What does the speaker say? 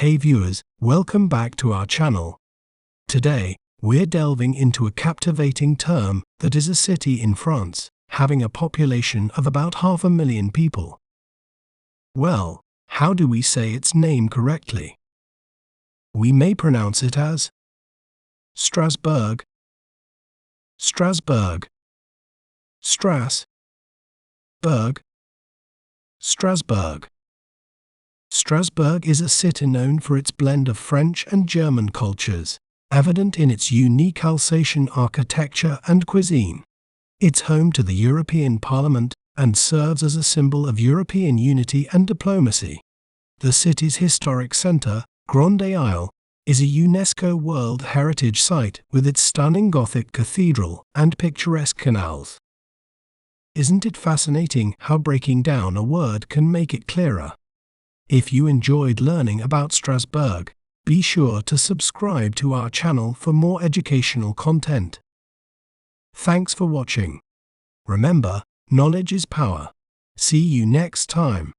Hey viewers, welcome back to our channel. Today, we're delving into a captivating term that is a city in France, having a population of about 500,000 people. Well, how do we say its name correctly? We may pronounce it as Strasbourg, Strasbourg, Strasbourg, Strasbourg. Strasbourg is a city known for its blend of French and German cultures, evident in its unique Alsatian architecture and cuisine. It's home to the European Parliament and serves as a symbol of European unity and diplomacy. The city's historic centre, Grande Isle, is a UNESCO World Heritage Site with its stunning Gothic cathedral and picturesque canals. Isn't it fascinating how breaking down a word can make it clearer? If you enjoyed learning about Strasbourg, be sure to subscribe to our channel for more educational content. Thanks for watching. Remember, knowledge is power. See you next time.